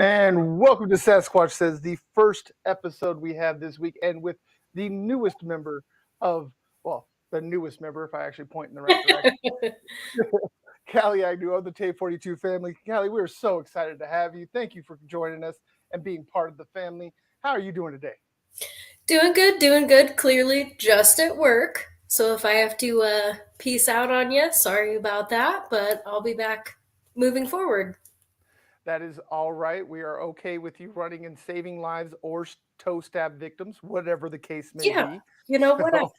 And welcome to Sasquatch Says, the first episode we have this week, and with the newest member of, well, the newest member, if I actually point in the right direction, Callie I do of the Tape 42 family. Callie, we're so excited to have you. Thank you for joining us and being part of the family. How are you doing today? Doing good, doing good. Clearly, just at work. So if I have to peace out on you, sorry about that, but I'll be back moving forward. That is all right. We are okay with you running and saving lives or toe stab victims, whatever the case may Yeah, be. you know what? So,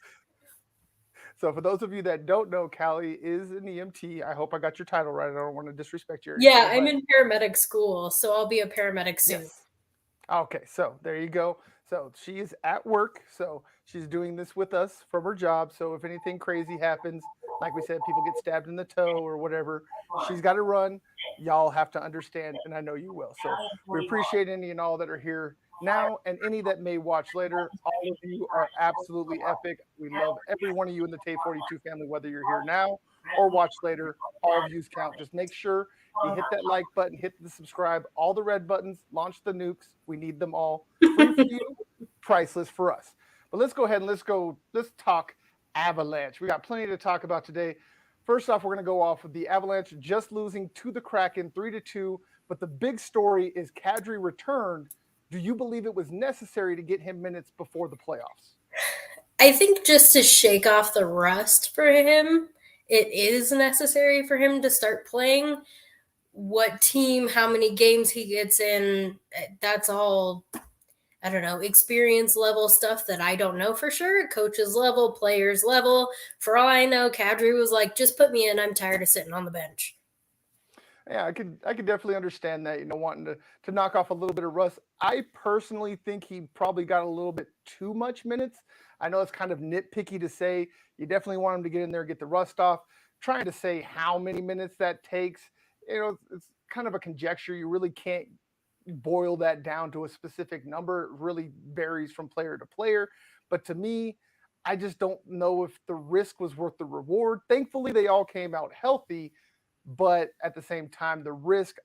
so for those of you that don't know, Callie is an EMT. I hope I got your title right. I don't want to disrespect your Yeah, info, I'm but in paramedic school, so I'll be a paramedic soon. yes. Okay, so there you go. So she is at work. So she's doing this with us from her job. So if anything crazy happens, like we said, people get stabbed in the toe or whatever, she's got to run. Y'all have to understand, and I know you will. So we appreciate any and all that are here now and any that may watch later. All of you are absolutely epic. We love every one of you in the Tay 42 family, whether you're here now or watch later. All views count. Just make sure you hit that like button, hit the subscribe, all the red buttons, launch the nukes. We need them all. Free for you, priceless for us. But let's go ahead and let's talk Avalanche. We got plenty to talk about today. First off, we're going to go off with the Avalanche just losing to the Kraken 3-2. But the big story is Kadri returned. Do you believe it was necessary to get him minutes before the playoffs? I think just to shake off the rust for him, it is necessary for him to start playing. What team, how many games he gets in, that's all I don't know, experience level stuff that I don't know for sure. Coaches level, players level. For all I know, Kadri was like, just put me in. I'm tired of sitting on the bench. Yeah, I could definitely understand that, wanting to knock off a little bit of rust. I personally think he probably got a little bit too much minutes. I know it's kind of nitpicky to say. You definitely want him to get in there and get the rust off. Trying to say how many minutes that takes, it's kind of a conjecture. You really can't boil that down to a specific number. It really varies from player to player. But to me, I just don't know if the risk was worth the reward. Thankfully, they all came out healthy, but at the same time, the risk,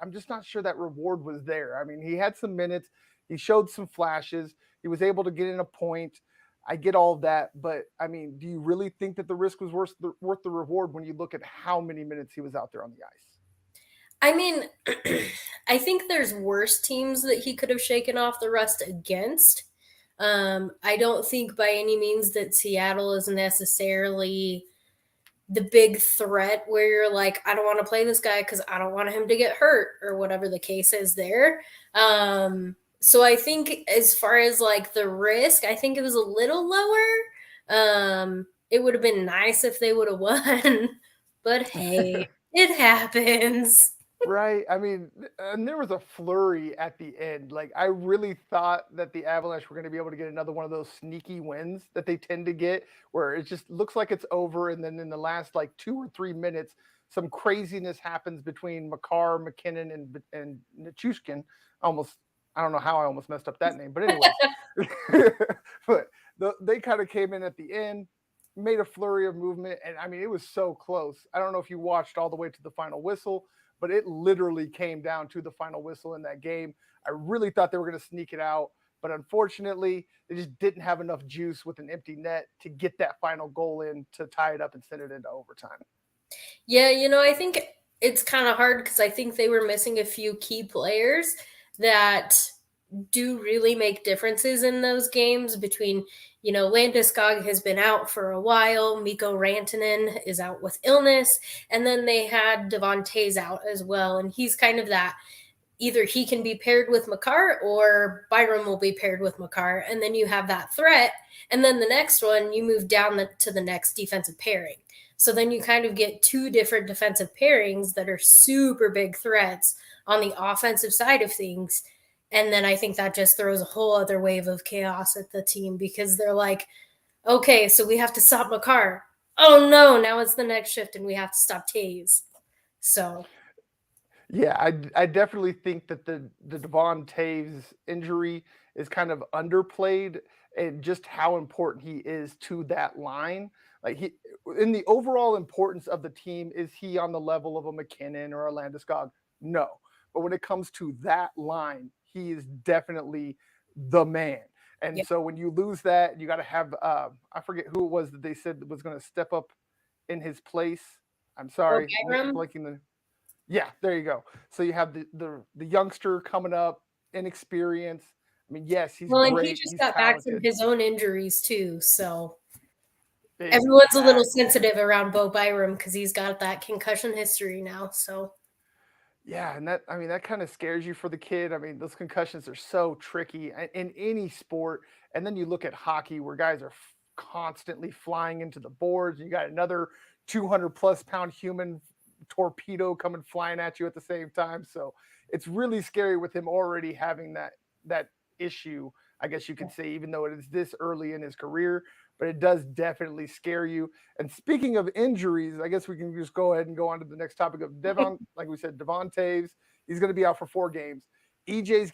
I'm just not sure that reward was there. I mean, he had some minutes, he showed some flashes, he was able to get in a point. I get all of that, but I mean, do you really think that the risk was worth the reward when you look at how many minutes he was out there on the ice? I mean, I think there's worse teams that he could have shaken off the rust against. I don't think by any means that Seattle is necessarily the big threat where you're like, I don't want to play this guy because I don't want him to get hurt or whatever the case is there. So I think as far as like the risk, I think it was a little lower. It would have been nice if they would have won, but hey, it happens. Right. I mean, and there was a flurry at the end. Like, I really thought that the Avalanche were going to be able to get another one of those sneaky wins that they tend to get, where it just looks like it's over. And then in the last like 2 or 3 minutes, some craziness happens between Makar, McKinnon, and Nichushkin. Almost, I don't know how I almost messed up that name. But, anyways, but they kind of came in at the end, made a flurry of movement. And I mean, it was so close. I don't know if you watched all the way to the final whistle, but it literally came down to the final whistle in that game. I really thought they were going to sneak it out, but unfortunately, they just didn't have enough juice with an empty net to get that final goal in to tie it up and send it into overtime. Yeah, I think it's kind of hard because I think they were missing a few key players that do really make differences in those games between, Landeskog has been out for a while, Mikko Rantanen is out with illness, and then they had Devontae's out as well, and he's kind of that either he can be paired with Makar or Byram will be paired with Makar, and then you have that threat, and then the next one you move down to the next defensive pairing. So then you kind of get two different defensive pairings that are super big threats on the offensive side of things. And then I think that just throws a whole other wave of chaos at the team because they're like, okay, so we have to stop Makar. Oh no, now it's the next shift and we have to stop Taves. So Yeah, I definitely think that the Devon Taves injury is kind of underplayed and just how important he is to that line. Like he in the overall importance of the team, is he on the level of a McKinnon or a Landeskog? No. but when it comes to that line, he is definitely the man. And Yeah. so when you lose that, you got to have I forget who it was that they said was going to step up in his place. I'm Bo sorry, Byram. blanking the. Yeah, there you go. So you have the youngster coming up, inexperienced. I mean, yes, he's Well, and he great, just he's got back from talented. his own injuries too, so everyone's a little Exactly. sensitive around Bo Byram because he's got that concussion history now. So Yeah, and that I mean that kind of scares you for the kid. I mean, those concussions are so tricky in any sport. And then you look at hockey where guys are constantly flying into the boards. You got another 200+ pound human torpedo coming flying at you at the same time. So it's really scary with him already having that issue. I guess you could say, even though it is this early in his career, but it does definitely scare you. And speaking of injuries, I guess we can just go ahead and go on to the next topic of Devon. Like we said, Devon Taves, he's going to be out for 4 games. EJ's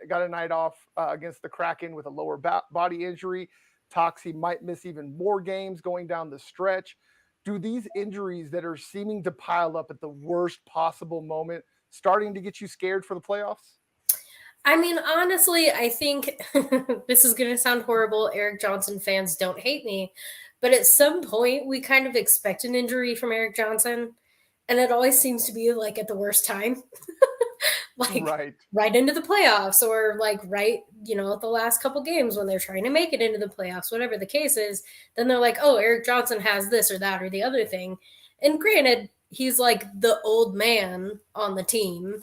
got a night off against the Kraken with a lower body injury. Talks he might miss even more games going down the stretch. Do these injuries that are seeming to pile up at the worst possible moment starting to get you scared for the playoffs? I mean, honestly, I think this is going to sound horrible. Eric Johnson fans don't hate me, but at some point, we kind of expect an injury from Eric Johnson, and it always seems to be like at the worst time, like Right. right into the playoffs, or like right, the last couple games when they're trying to make it into the playoffs, whatever the case is. Then they're like, oh, Eric Johnson has this or that or the other thing. And granted, he's like the old man on the team,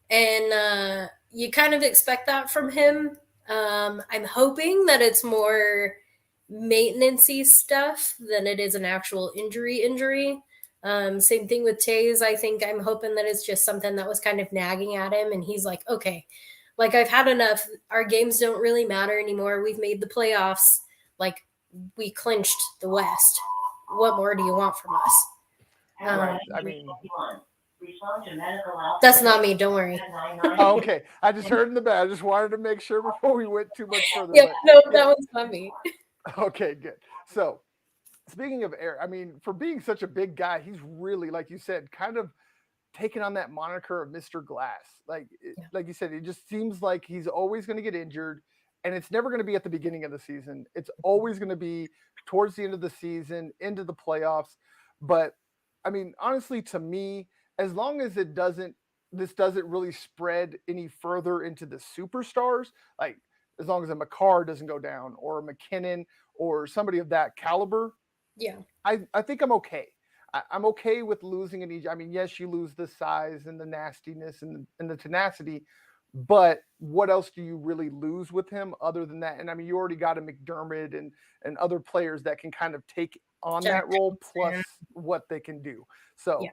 and you kind of expect that from him. I'm hoping that it's more maintenancey stuff than it is an actual injury. Same thing with Tays. I think I'm hoping that it's just something that was kind of nagging at him, and he's like, okay, like I've had enough. Our games don't really matter anymore. We've made the playoffs. Like we clinched the West. What more do you want from us? Right. I mean, That's not me. Don't worry. oh, okay. I just heard in the back. I just wanted to make sure before we went too much further. Yeah, But no, yeah, that one's not me. okay, good. So speaking of Eric, I mean, for being such a big guy, he's really, like you said, kind of taken on that moniker of Mr. Glass. Yeah. Like you said, it just seems like he's always going to get injured, and it's never going to be at the beginning of the season. It's always going to be towards the end of the season, into the playoffs. But I mean, honestly, to me, as long as this doesn't really spread any further into the superstars, like as long as a McCarr doesn't go down or a McKinnon or somebody of that caliber, Yeah. I think I'm okay. I'm okay with losing an EJ. I mean, yes, you lose the size and the nastiness and the tenacity, but what else do you really lose with him other than that? And I mean, you already got a McDermott and other players that can kind of take on Jack that role plus Johnson. what they can do. Yeah. So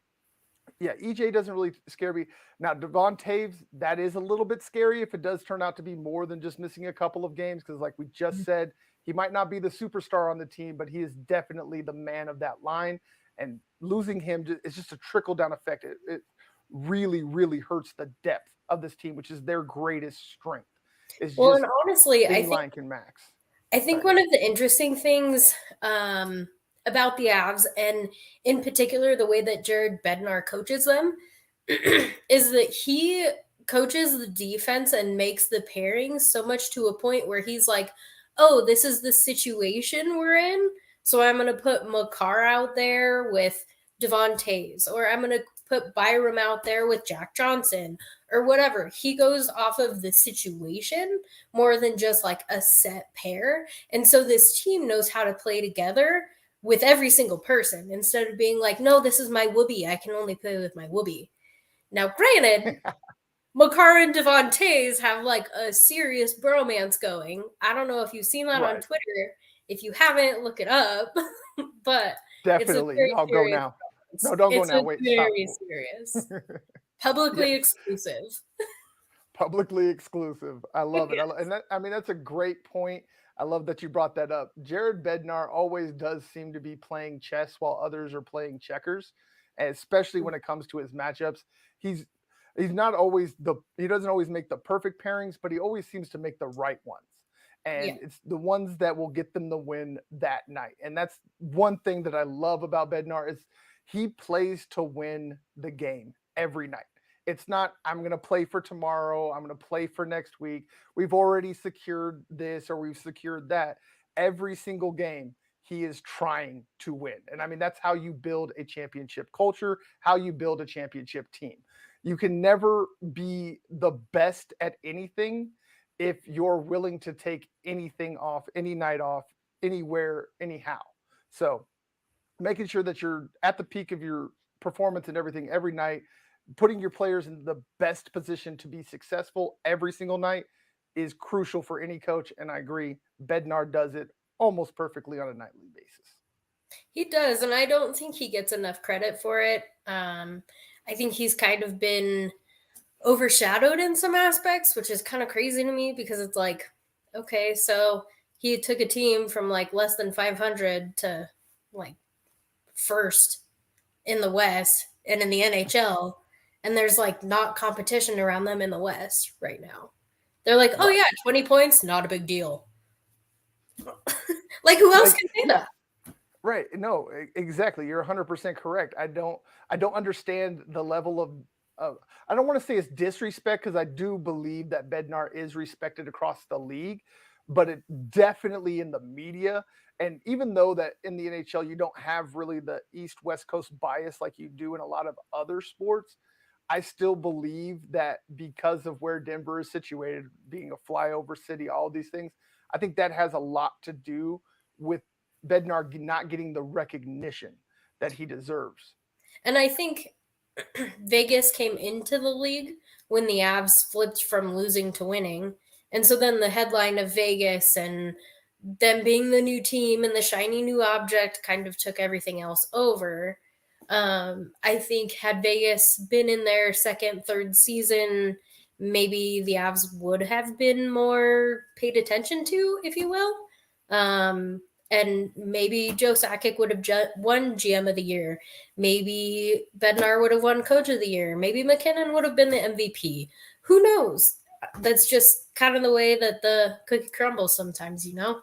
yeah, EJ doesn't really scare me. Now, Devon Taves, that is a little bit scary if it does turn out to be more than just missing a couple of games, because like we just said, he might not be the superstar on the team, but he is definitely the man of that line. And losing him is just a trickle down effect. It really, really hurts the depth of this team, which is their greatest strength. It's Well, and just honestly, any line can max. I think Sorry, one go of the interesting things about the Avs, and in particular the way that Jared Bednar coaches them, is that he coaches the defense and makes the pairings so much to a point where he's like, "Oh, this is the situation we're in, so I'm going to put Makar out there with Devon Taves, or I'm going to put Byram out there with Jack Johnson, or whatever." He goes off of the situation more than just like a set pair. And so this team knows how to play together with every single person instead of being like, no, this is my whoopee. I can only play with my whoopee. Now, granted, Makar and Devon Tays have like a serious bromance going. I don't know if you've seen that on right. Twitter. If you haven't, look it up. But it's a Definitely. very I'll go serious now. bromance. No, don't go It's now. a Wait, stop. very serious, publicly Yes. exclusive. Publicly exclusive. I love it. Yes. And that, I mean, that's a great point. I love that you brought that up. Jared Bednar always does seem to be playing chess while others are playing checkers, and especially when it comes to his matchups. He's he's not always he doesn't always make the perfect pairings, but he always seems to make the right ones. Yeah. And it's the ones that will get them the win that night. And that's one thing that I love about Bednar is he plays to win the game every night. It's not, I'm going to play for tomorrow. I'm going to play for next week. We've already secured this or we've secured that. Every single game, he is trying to win. And I mean, that's how you build a championship culture, how you build a championship team. You can never be the best at anything if you're willing to take anything off, any night off, anywhere, anyhow. So making sure that you're at the peak of your performance and everything every night, putting your players in the best position to be successful every single night is crucial for any coach. And I agree, Bednar does it almost perfectly on a nightly basis. He does, and I don't think he gets enough credit for it. I think he's kind of been overshadowed in some aspects, which is kind of crazy to me because it's like, okay, so he took a team from like less than 500 to like first in the West and in the NHL, and there's like not competition around them in the West right now. They're like, oh Right. yeah, 20 points, not a big deal. Like who else Like, can say that? right. No, exactly. You're 100% correct. I don't understand the level of I don't want to say it's disrespect because I do believe that Bednar is respected across the league, but it definitely in the media. And even though that in the NHL you don't have really the East West Coast bias like you do in a lot of other sports, I still believe that because of where Denver is situated, being a flyover city, all these things, I think that has a lot to do with Bednar not getting the recognition that he deserves. And I think Vegas came into the league when the Avs flipped from losing to winning. And so then the headline of Vegas and them being the new team and the shiny new object kind of took everything else over. I think had Vegas been in their second, third season, maybe the Avs would have been more paid attention to, if you will. And maybe Joe Sakic would have won GM of the year. Maybe Bednar would have won Coach of the Year. Maybe McKinnon would have been the MVP. Who knows? That's just kind of the way that the cookie crumbles sometimes, you know?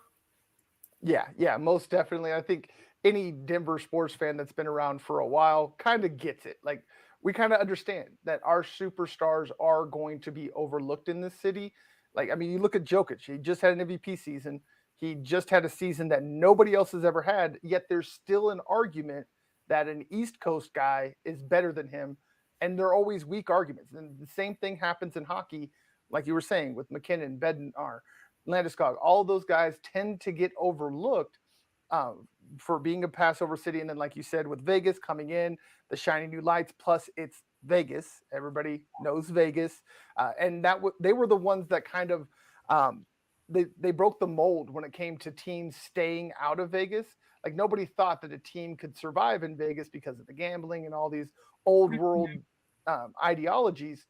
Yeah, most definitely. I think any Denver sports fan that's been around for a while kind of gets it. Like we kind of understand that our superstars are going to be overlooked in this city. Like I mean, you look at Jokic; he just had an MVP season. He just had a season that nobody else has ever had. Yet there's still an argument that an East Coast guy is better than him, and they're always weak arguments. And the same thing happens in hockey, like you were saying with McKinnon, Bednar, Landeskog. All of those guys tend to get overlooked for being a Passover city. And then, like you said, with Vegas coming in, the shiny new lights, plus it's Vegas. Everybody knows Vegas, and they were the ones that kind of they broke the mold when it came to teams staying out of Vegas. Like nobody thought that a team could survive in Vegas because of the gambling and all these old world ideologies,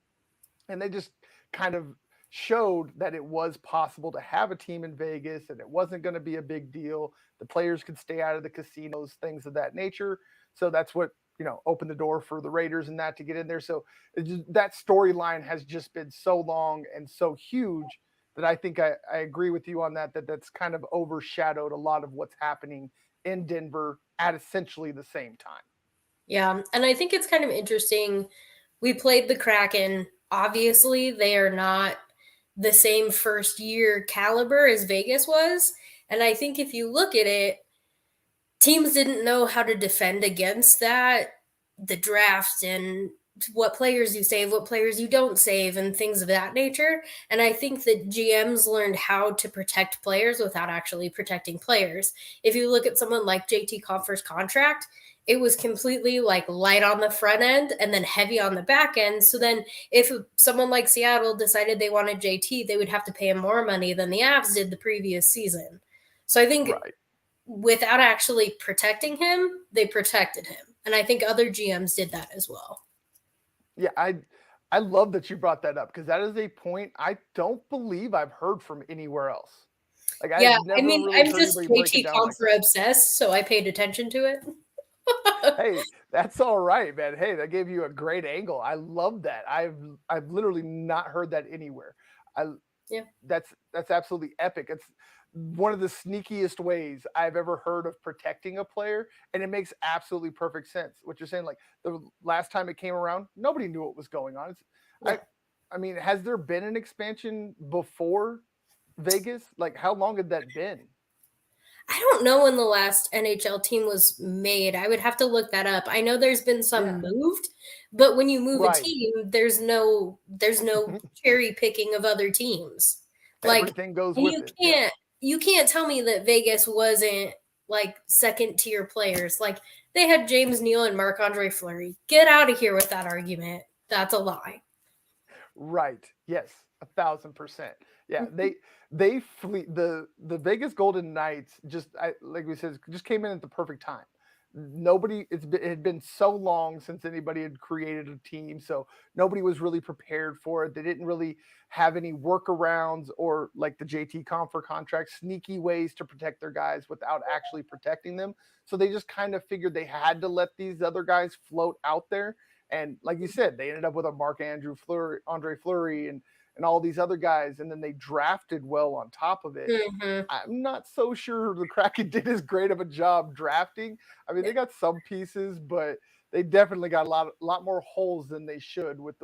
and they just kind of showed that it was possible to have a team in Vegas and it wasn't going to be a big deal. The players could stay out of the casinos, things of that nature. So that's what, opened the door for the Raiders and that to get in there. So that storyline has just been so long and so huge that I think I agree with you on that's kind of overshadowed a lot of what's happening in Denver at essentially the same time. Yeah. And I think it's kind of interesting. We played the Kraken. Obviously, they are not the same first year caliber as Vegas was. And I think if you look at it, teams didn't know how to defend against that, the draft and what players you save, what players you don't save, and things of that nature. And I think that GMs learned how to protect players without actually protecting players. If you look at someone like JT Compher's contract, it was completely like light on the front end and then heavy on the back end. So then if someone like Seattle decided they wanted JT, they would have to pay him more money than the Avs did the previous season. So I think without actually protecting him, they protected him. And I think other GMs did that as well. Yeah, I love that you brought that up because that is a point I don't believe I've heard from anywhere else. Like yeah, I've never I mean, really I'm heard just anybody break it JT down like Compher obsessed, so I paid attention to it. hey, that's all right, man. Hey, that gave you a great angle. I love that. I've literally not heard that anywhere. I Yeah. That's absolutely epic. one of the sneakiest ways I've ever heard of protecting a player, and it makes absolutely perfect sense. What you're saying, like the last time it came around, nobody knew what was going on. Yeah. I mean, has there been an expansion before Vegas? Like, how long had that been? I don't know when the last NHL team was made. I would have to look that up. I know there's been some Yeah, moved, but when you move a right. team, there's no cherry picking of other teams. Like, Everything goes and with you it. Yeah. can't you can't tell me that Vegas wasn't like second tier players. Like they had James Neal and Marc Andre Fleury. Get out of here with that argument. That's a lie. Right. Yes. 1,000%. Yeah. They flee the Vegas Golden Knights just like we said just came in at the perfect time. Nobody it had been so long since anybody had created a team, so nobody was really prepared for it. They didn't really have any workarounds or like the JT Confer contract, sneaky ways to protect their guys without actually protecting them. So they just kind of figured they had to let these other guys float out there. And like you said, they ended up with a Mark Andrew Fleury, Andre Fleury, and all these other guys, and then they drafted well on top of it. Hmm. I'm not so sure the Kraken did as great of a job drafting. I mean, they got some pieces, but they definitely got a lot more holes than they should with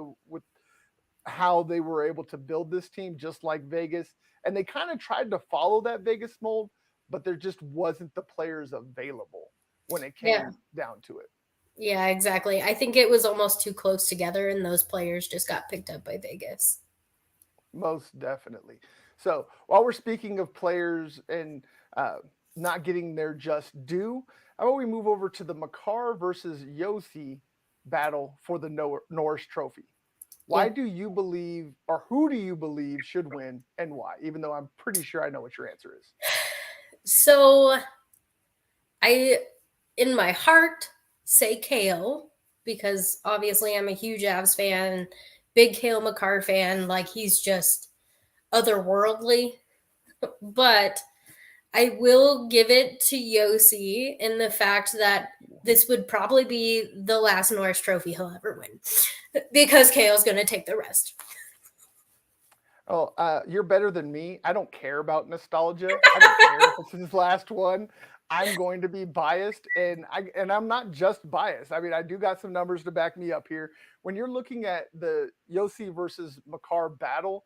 how they were able to build this team, just like Vegas. And they kind of tried to follow that Vegas mold, but there just wasn't the players available when it Yeah. came down to it. Yeah, exactly. I think it was almost too close together, and those players just got picked up by Vegas. Most definitely. So while we're speaking of players and uh, not getting their just due, how about we move over to the Makar versus Yossi battle for the Norris Trophy? Why Yeah. do you believe, or who do you believe should win, and why? Even though I'm pretty sure I know what your answer is. So I, in my heart, say Kale because obviously I'm a huge Avs fan, big Kale McCarr fan. Like he's just otherworldly. But I will give it to Yossi in the fact that this would probably be the last Norris Trophy he'll ever win because Kale's going to take the rest. Oh, you're better than me. I don't care about nostalgia. I don't care if it's his last one. I'm going to be biased, and I'm not just biased. I mean, I do got some numbers to back me up here. When you're looking at the Yossi versus Makar battle,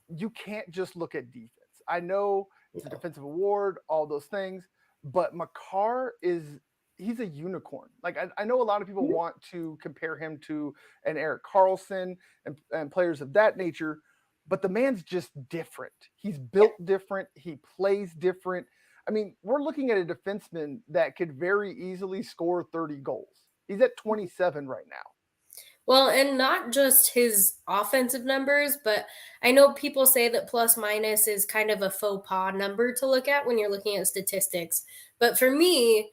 you can't just look at defense. I know it's a No. defensive award, all those things, but Makar he's a unicorn. Like I know a lot of people want to compare him to an Eric Carlson and players of that nature, but the man's just different. He's built different. He plays different. I mean, we're looking at a defenseman that could very easily score 30 goals. He's at 27 right now. Well, and not just his offensive numbers, but I know people say that plus minus is kind of a faux pas number to look at when you're looking at statistics. But for me,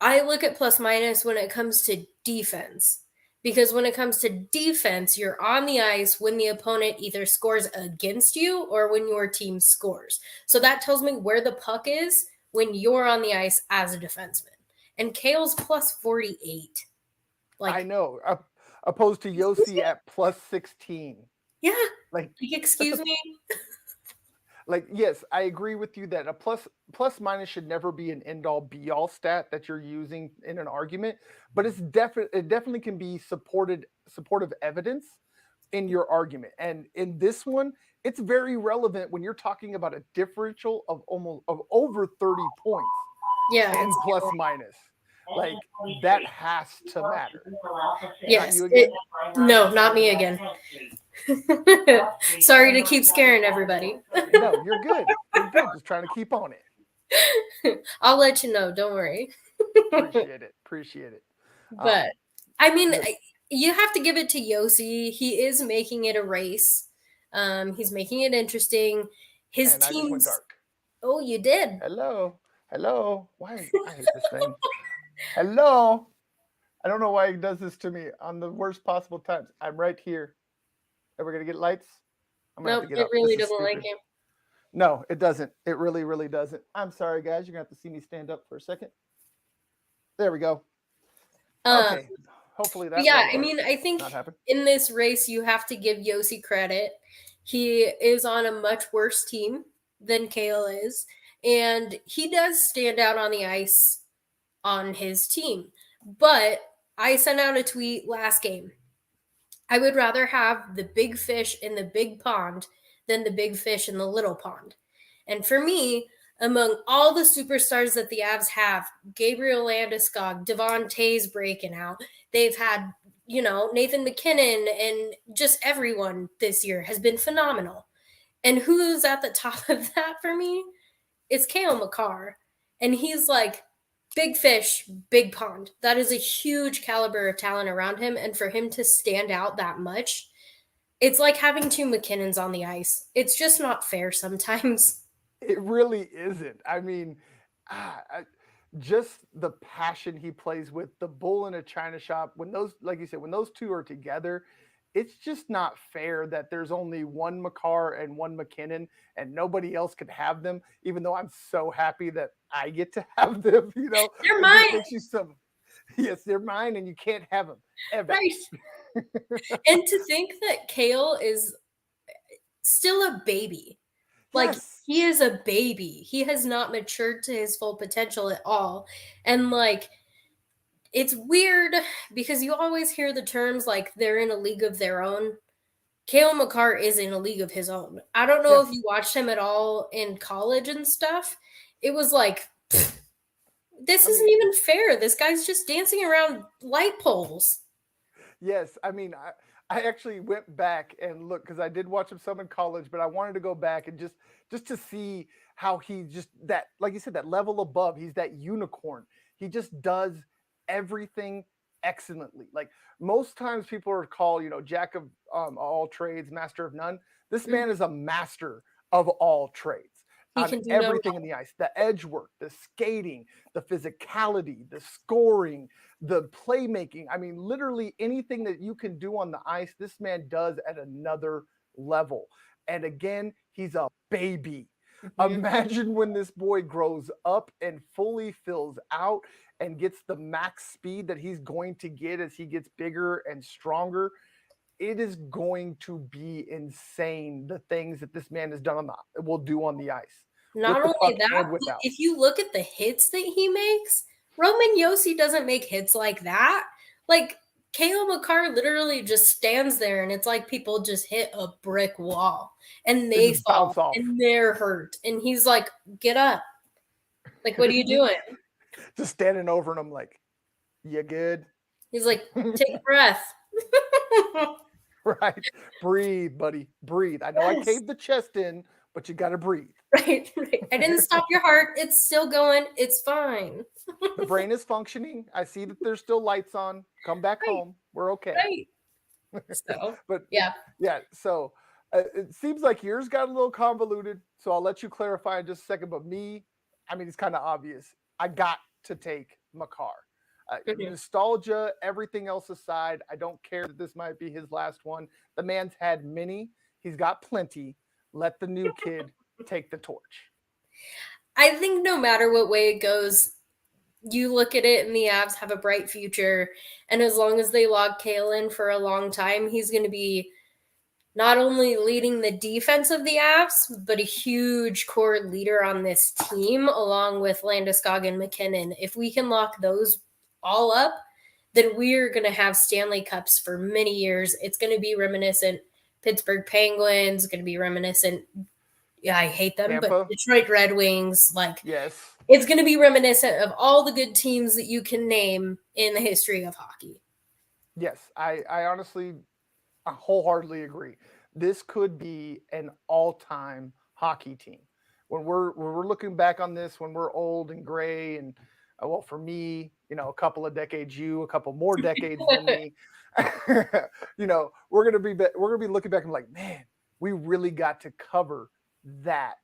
I look at plus minus when it comes to defense. Because when it comes to defense, you're on the ice when the opponent either scores against you or when your team scores. So that tells me where the puck is when you're on the ice as a defenseman. And Kale's plus 48. I Like, know. Opposed to Yossi at plus 16. yeah, Like like, that's excuse a me. yes, I agree with you that a plus minus should never be an end all be all stat that you're using in an argument, but it definitely can be supportive evidence in your argument. And in this one, it's very relevant when you're talking about a differential of almost of over 30 points Yeah, and plus minus. Like that has to matter. Not yes. you again? No, not me again. Sorry to keep scaring everybody. No, you're good. You're good. Just trying to keep on it. I'll let you know. Don't worry. Appreciate it. Appreciate it. But I mean, The, you have to give it to Yossi. He is making it a race. He's making it interesting. His and I just went teams. dark. Oh, you did. Hello. Hello. Why? I hate this thing. Hello. I don't know why it does this to me on the worst possible times. I'm right here. Are we going to get lights? I'm going to Nope, have to get it up. really This is doesn't like stupid. him. No, it doesn't. It really, really doesn't. I'm sorry, guys. You're going to have to see me stand up for a second. There we go. Okay. Hopefully that Yeah, will I mean, I think not happen. in this race, you have to give Yossi credit. He is on a much worse team. than Kale is. And he does stand out on the ice on his team. But I sent out a tweet last game. I would rather have the big fish in the big pond than the big fish in the little pond. And for me, among all the superstars that the Avs have, Gabriel Landeskog, Devontae's breaking out. They've had, Nathan McKinnon, and just everyone this year has been phenomenal. And who's at the top of that for me? It's Cale Makar. And he's like, big fish, big pond. That is a huge caliber of talent around him. And for him to stand out that much, it's like having two McKinnons on the ice. It's just not fair sometimes. It really isn't. I mean, just the passion he plays with, the bull in a china shop, when those, like you said, when those two are together, it's just not fair that there's only one Makar and one McKinnon and nobody else could have them, even though I'm so happy that I get to have them, They're it mine. just makes you some, yes, they're mine and you can't have them ever. Right. And to think that Cale is still a baby. Like, Yes. he is a baby. He has not matured to his full potential at all. And like, it's weird because you always hear the terms like they're in a league of their own. Cale Makar is in a league of his own. I don't know if you watched him at all in college and stuff. It was like, this isn't even fair. This guy's just dancing around light poles. Yes, I mean, I actually went back and looked because I did watch him some in college, but I wanted to go back and just to see how he just that, like you said, that level above. He's that unicorn. He just does everything excellently. Like most times, people are called, jack of all trades, master of none. This man is a master of all trades. He On can do everything in the ice, the edge work, the skating, the physicality, the scoring, the playmaking. I mean, literally anything that you can do on the ice, this man does at another level. And again, he's a baby. Imagine when this boy grows up and fully fills out and gets the max speed that he's going to get as he gets bigger and stronger. It is going to be insane the things that this man has done will do on the ice. Not only that, but if you look at the hits that he makes, Roman Josi doesn't make hits like that. Like, Cale Makar literally just stands there and it's like people just hit a brick wall and they fall and they're hurt. And he's like, get up. Like, what are you doing? Just standing over and I'm like, you good? He's like, take a breath. Right. Breathe, buddy. Breathe. I know I caved the chest in, but you got to breathe. Right. I didn't stop your heart. It's still going. It's fine. The brain is functioning. I see that there's still lights on. Come back home. We're okay. Right. So, but yeah. So it seems like yours got a little convoluted. So I'll let you clarify in just a second. But me, I mean, it's kind of obvious. I got to take Makar. Nostalgia, everything else aside, I don't care that this might be his last one. The man's had many. He's got plenty. Let the new kid take the torch. I think no matter what way it goes, you look at it and the Avs have a bright future. And as long as they log Cale in for a long time, he's going to be not only leading the defense of the Avs, but a huge core leader on this team, along with Landeskog and McKinnon. If we can lock those all up, then we're going to have Stanley Cups for many years. It's going to be reminiscent Pittsburgh Penguins, going to be reminiscent. Yeah, I hate them, Tampa. but Detroit Red Wings, like, yes, it's going to be reminiscent of all the good teams that you can name in the history of hockey. Yes, I honestly, I wholeheartedly agree. This could be an all-time hockey team. When we're looking back on this, when we're old and gray, and well, for me, a couple of decades, a couple more decades than me, we're gonna be looking back and like, man, we really got to cover that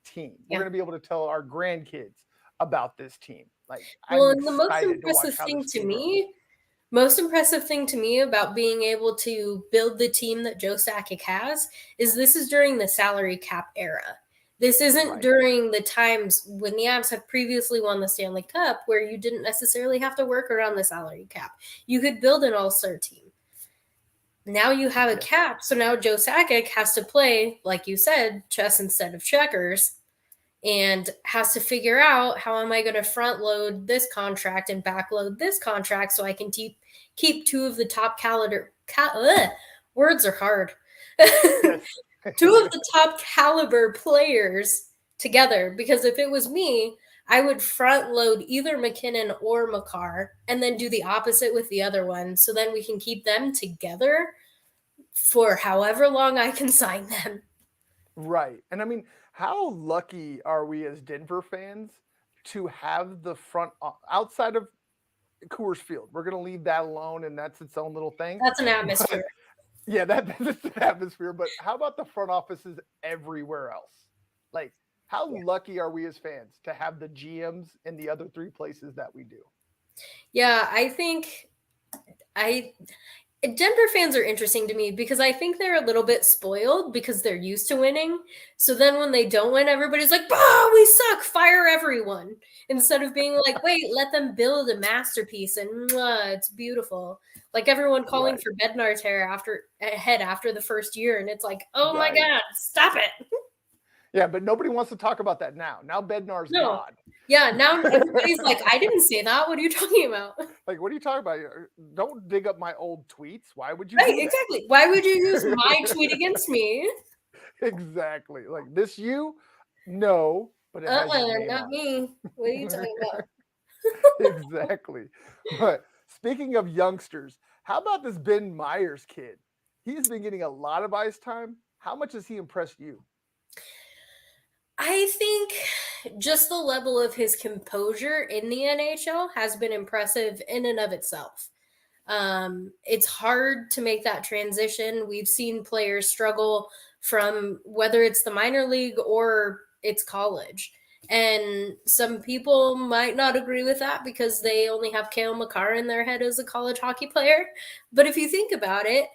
team. We're gonna be able to tell our grandkids about this team. Like, well, and the most impressive thing to me about being able to build the team that Joe Sakic has is this is during the salary cap era. This isn't during the times when the Avs have previously won the Stanley Cup where you didn't necessarily have to work around the salary cap. You could build an all-star team. Now you have a cap, so now Joe Sakic has to play, like you said, chess instead of checkers, and has to figure out how am I going to front load this contract and back load this contract so I can keep two of the top words are hard. Yes. Two of the top caliber players together, because if it was me, I would front load either McKinnon or Makar and then do the opposite with the other one. So then we can keep them together for however long I can sign them. Right. And I mean, how lucky are we as Denver fans to have the outside of Coors Field? We're going to leave that alone, and that's its own little thing. That's an But atmosphere. yeah, that's the atmosphere. But how about the front offices everywhere else? Like, how lucky are we as fans to have the GMs in the other three places that we do? Yeah, I think I Denver fans are interesting to me because I think they're a little bit spoiled because they're used to winning. So then when they don't win, everybody's like, "Oh, we suck! Fire everyone!" Instead of being like, "Wait, let them build a masterpiece and it's beautiful." Like everyone calling Right. for Bednar's hair after the first year, and it's like, "Oh my Right. god, stop it!" Yeah, but nobody wants to talk about that now. Now Bednar's No, God. yeah. Now everybody's like, "I didn't say that. What are you talking about?" Like, what are you talking about? Don't dig up my old tweets. Why would you Right? do Exactly. Why would you use my tweet that? against me? Exactly. Like this you? No, but it has your name Not on me. What are you talking it. about? Exactly. But speaking of youngsters, how about this Ben Meyers kid? He's been getting a lot of ice time. How much has he impressed you? I think just the level of his composure in the NHL has been impressive in and of itself. It's hard to make that transition. We've seen players struggle from whether it's the minor league or it's college. And some people might not agree with that because they only have Kale McCarr in their head as a college hockey player. But if you think about it,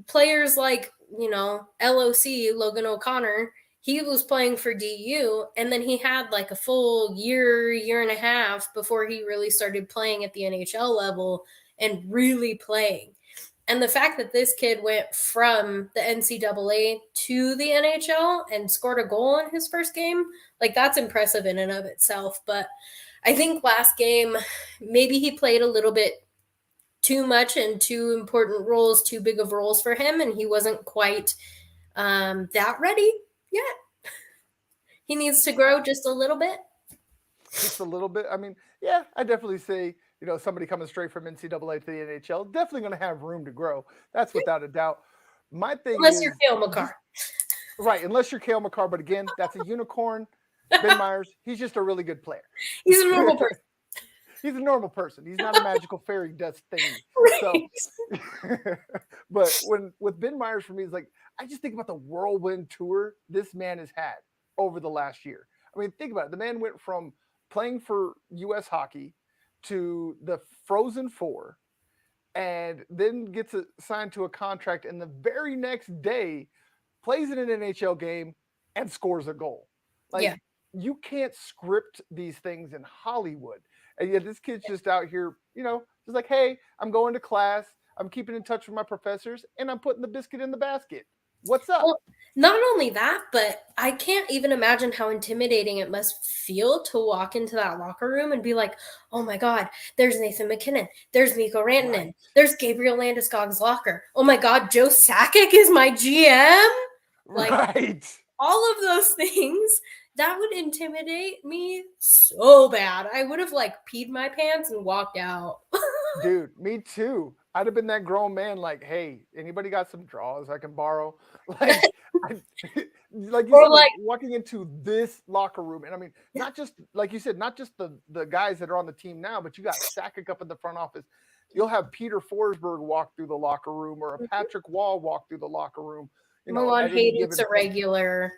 players like, LOC, Logan O'Connor, he was playing for DU, and then he had like a full year and a half before he really started playing at the NHL level and really playing. And the fact that this kid went from the NCAA to the NHL and scored a goal in his first game, like that's impressive in and of itself. But I think last game, maybe he played a little bit too much and too important roles, too big of roles for him, and he wasn't quite that ready yet. He needs to grow just a little bit. Just a little bit. I mean, yeah, I definitely say, somebody coming straight from NCAA to the NHL, definitely going to have room to grow. That's without a doubt. My thing Unless you're is Kale McCarr. just right, unless you're Kale McCarr, but again, that's a unicorn. Ben Meyers, he's just a really good player. He's a normal person. He's a normal person. He's not a magical fairy dust thingy. So, Right. but with Ben Meyers for me, is like I just think about the whirlwind tour this man has had over the last year. I mean, think about it. The man went from playing for U.S. hockey to the Frozen Four, and then gets signed to a contract, and the very next day plays in an NHL game and scores a goal. Like Yeah. you can't script these things in Hollywood. And yet this kid's just out here, just like, hey, I'm going to class, I'm keeping in touch with my professors, and I'm putting the biscuit in the basket. What's up? Well, not only that, but I can't even imagine how intimidating it must feel to walk into that locker room and be like, oh my God, there's Nathan McKinnon. There's Mikko Rantanen. Right. There's Gabriel Landeskog's locker. Oh my God, Joe Sakic is my GM. Like, Right. all of those things, that would intimidate me so bad. I would have like peed my pants and walked out. Dude, me too. I'd have been that grown man, like, hey, anybody got some draws I can borrow? Like, like you Or said, like like, walking into this locker room, and I mean, yeah, not just like you said, not just the guys that are on the team now, but you got Sakic up in the front office. You'll have Peter Forsberg walk through the locker room, or a Patrick Wall walk through the locker room. Milan At any Hayduk's given a point. regular.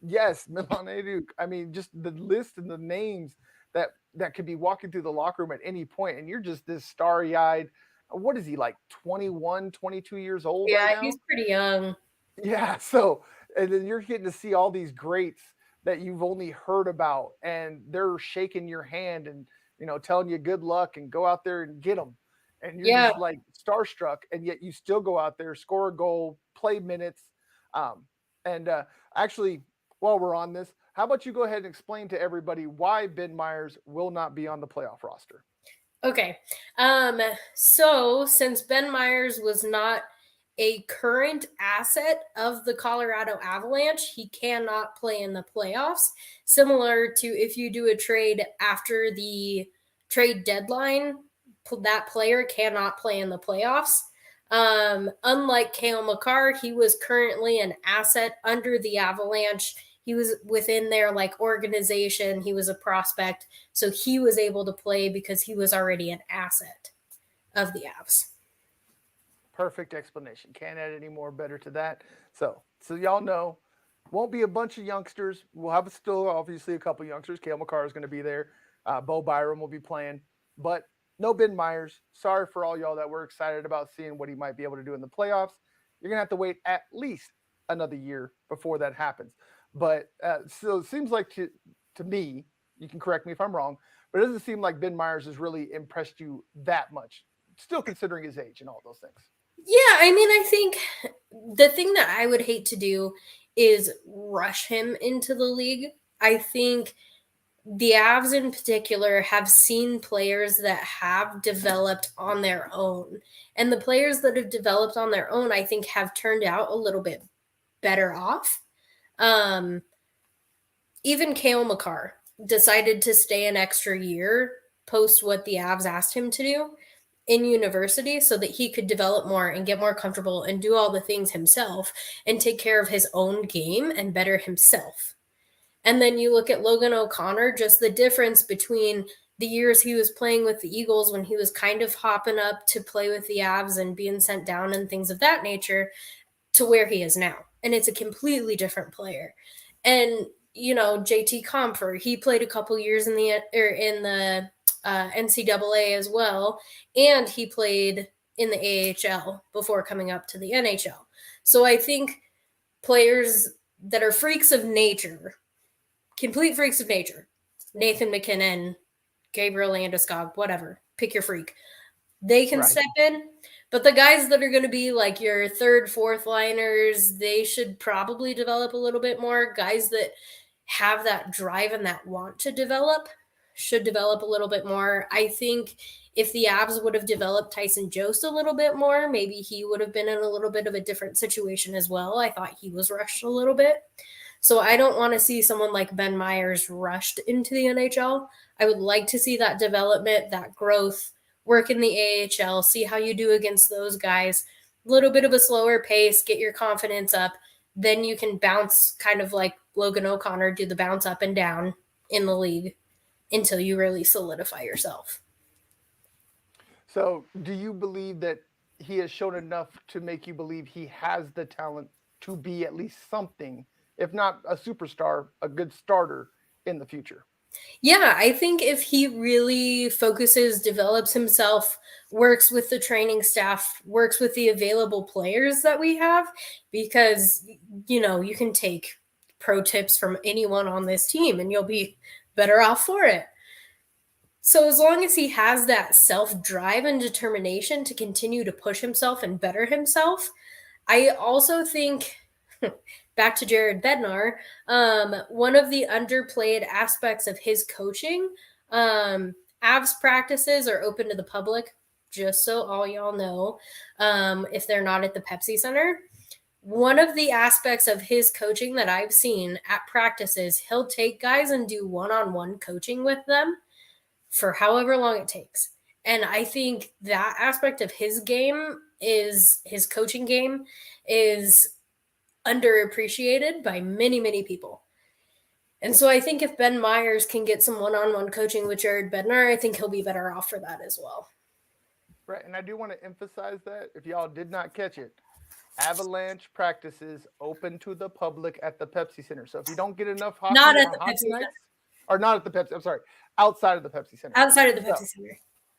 Yes, Milan Eduk. I mean, just the list and the names that could be walking through the locker room at any point, and you're just this starry-eyed. What is he like? 21, 22 years old right Yeah, now? he's pretty young. Yeah. So, and then you're getting to see all these greats that you've only heard about, and they're shaking your hand and telling you good luck and go out there and get them, and you're Yeah. just like starstruck, and yet you still go out there, score a goal, play minutes, and actually while we're on this, how about you go ahead and explain to everybody why Ben Meyers will not be on the playoff roster? Okay. So since Ben Meyers was not a current asset of the Colorado Avalanche, he cannot play in the playoffs. Similar to if you do a trade after the trade deadline, that player cannot play in the playoffs. Unlike Cale Makar, he was currently an asset under the Avalanche. He was within their like organization. He was a prospect, so he was able to play because he was already an asset of the Avs. Perfect explanation. Can't add any more better to that. So y'all know, won't be a bunch of youngsters. We'll have still obviously a couple youngsters. Kale McCarr is going to be there. Bo Byram will be playing, but no Ben Meyers. Sorry for all y'all that were excited about seeing what he might be able to do in the playoffs. You're gonna have to wait at least another year before that happens. But so it seems like to me, you can correct me if I'm wrong, but it doesn't seem like Ben Meyers has really impressed you that much. Still considering his age and all those things. Yeah, I mean, I think the thing that I would hate to do is rush him into the league. I think the Avs in particular have seen players that have developed on their own. And the players that have developed on their own, I think, have turned out a little bit better off. Um, Even Cale Makar decided to stay an extra year post what the Avs asked him to do in university so that he could develop more and get more comfortable and do all the things himself and take care of his own game and better himself. And then you look at Logan O'Connor, just the difference between the years he was playing with the Eagles when he was kind of hopping up to play with the Avs and being sent down and things of that nature to where he is now. And it's a completely different player. And JT Compher, he played a couple years in the NCAA as well, and he played in the AHL before coming up to the NHL. So I think players that are freaks of nature, complete freaks of nature, Nathan McKinnon, Gabriel Landeskog, whatever, pick your freak, they can step in. But the guys that are going to be like your third, fourth liners, they should probably develop a little bit more. Guys that have that drive and that want to develop should develop a little bit more. I think if the Avs would have developed Tyson Jost a little bit more, maybe he would have been in a little bit of a different situation as well. I thought he was rushed a little bit. So I don't want to see someone like Ben Meyers rushed into the NHL. I would like to see that development, that growth, work in the AHL, see how you do against those guys. A little bit of a slower pace, get your confidence up. Then you can bounce kind of like Logan O'Connor, do the bounce up and down in the league until you really solidify yourself. So do you believe that he has shown enough to make you believe he has the talent to be at least something, if not a superstar, a good starter in the future? Yeah, I think if he really focuses, develops himself, works with the training staff, works with the available players that we have, because, you can take pro tips from anyone on this team and you'll be better off for it. So as long as he has that self-drive and determination to continue to push himself and better himself, I also think back to Jared Bednar, one of the underplayed aspects of his coaching, Avs practices are open to the public, just so all y'all know, if they're not at the Pepsi Center. One of the aspects of his coaching that I've seen at practices, he'll take guys and do one-on-one coaching with them for however long it takes. And I think that aspect of his coaching game is underappreciated by many, many people. And so I think if Ben Meyers can get some one-on-one coaching with Jared Bednar, I think he'll be better off for that as well. Right, and I do want to emphasize that if y'all did not catch it, Avalanche practices open to the public at the Pepsi Center. So if you don't get enough hockey Not at on the hockey Pepsi nights, Center. or not at the Pepsi, I'm sorry, outside of the Pepsi Center. Outside of the Pepsi Center.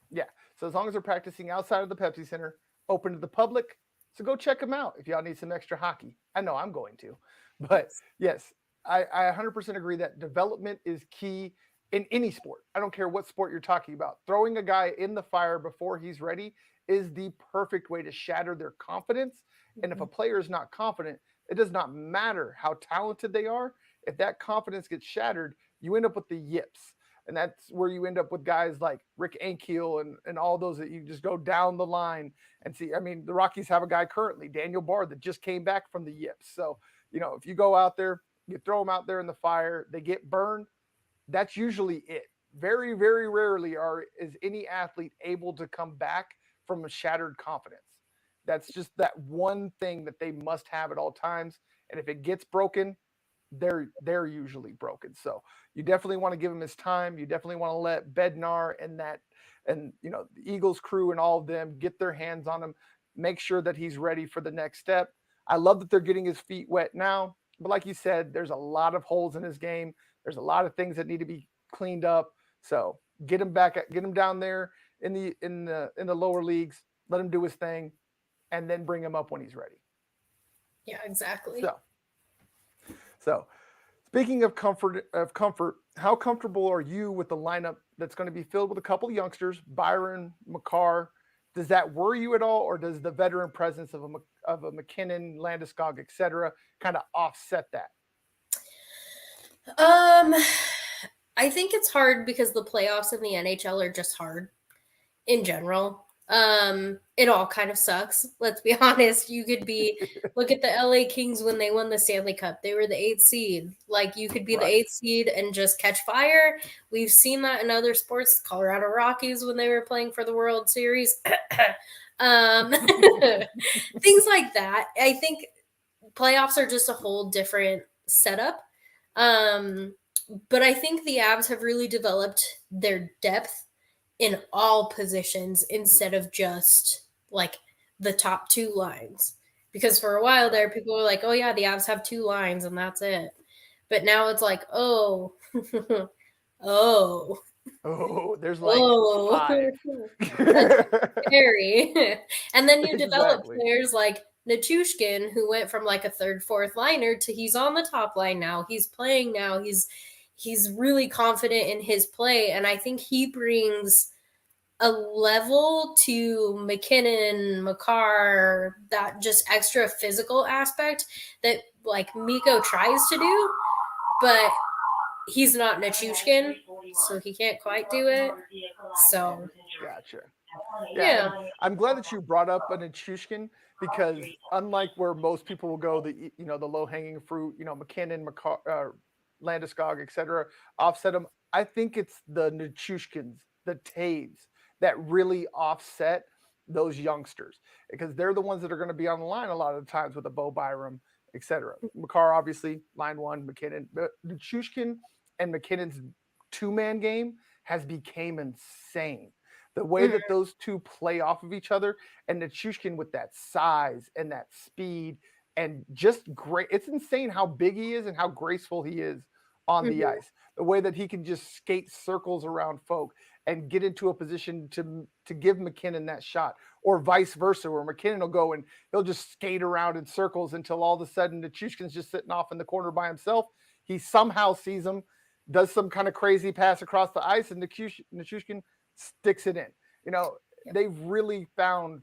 Yeah, so as long as they're practicing outside of the Pepsi Center, open to the public, so go check them out if y'all need some extra hockey. I know I'm going to. But yes, I 100% agree that development is key in any sport. I don't care what sport you're talking about. Throwing a guy in the fire before he's ready is the perfect way to shatter their confidence. And if a player is not confident, it does not matter how talented they are. If that confidence gets shattered, you end up with the yips. And that's where you end up with guys like Rick Ankiel and all those that you just go down the line and see. I mean, the Rockies have a guy currently, Daniel Bard, that just came back from the yips. So, if you go out there, you throw them out there in the fire, they get burned, that's usually it. Very, very rarely is any athlete able to come back from a shattered confidence. That's just that one thing that they must have at all times. And if it gets broken, they're usually broken. So you definitely want to give him his time. You definitely want to let Bednar and the Eagles crew and all of them get their hands on him. Make sure that he's ready for the next step. I love that they're getting his feet wet now, but like you said, there's a lot of holes in his game. There's a lot of things that need to be cleaned up. So get him get him down there in the lower leagues. Let him do his thing, and then bring him up when he's ready. Yeah, exactly. So, speaking of comfort, how comfortable are you with the lineup that's going to be filled with a couple of youngsters, Byron, McCarr? Does that worry you at all, or does the veteran presence of a McKinnon, Landeskog, etc., kind of offset that? I think it's hard because the playoffs in the NHL are just hard in general. It all kind of sucks. Let's be honest. You could look at the LA Kings when they won the Stanley Cup. They were the 8th seed. Like, you could be the 8th seed and just catch fire. We've seen that in other sports. Colorado Rockies when they were playing for the World Series. Things like that. I think playoffs are just a whole different setup. But I think the Avs have really developed their depth in all positions instead of just like the top 2 lines. Because for a while there, people were like, oh yeah, the Avs have 2 lines and that's it. But now it's like, oh, there's like 5. That's scary. And then you develop players like Nichushkin, who went from like a 3rd, 4th liner to he's on the top line now. He's playing now. He's really confident in his play, and I think he brings a level to McKinnon, Makar, that just extra physical aspect that like Mikko tries to do, but he's not Nichushkin, so he can't quite do it. So gotcha. Yeah. I'm glad that you brought up a Nichushkin, because unlike where most people will go, the low hanging fruit, McKinnon, Makar, Landeskog, etc., offset them. I think it's the Nichushkins, the Taves, that really offset those youngsters, because they're the ones that are going to be on the line a lot of the times with a Bo Byram, etc. Makar, obviously, line 1, McKinnon. But Nichushkin and McKinnon's 2-man game has become insane. The way that those two play off of each other, and Nichushkin with that size and that speed, and just great. It's insane how big he is and how graceful he is on the ice. The way that he can just skate circles around folk and get into a position to give McKinnon that shot, or vice versa, where McKinnon will go and he'll just skate around in circles until all of a sudden Nichushkin's just sitting off in the corner by himself. He somehow sees him, does some kind of crazy pass across the ice, and Nichushkin sticks it in. They've really found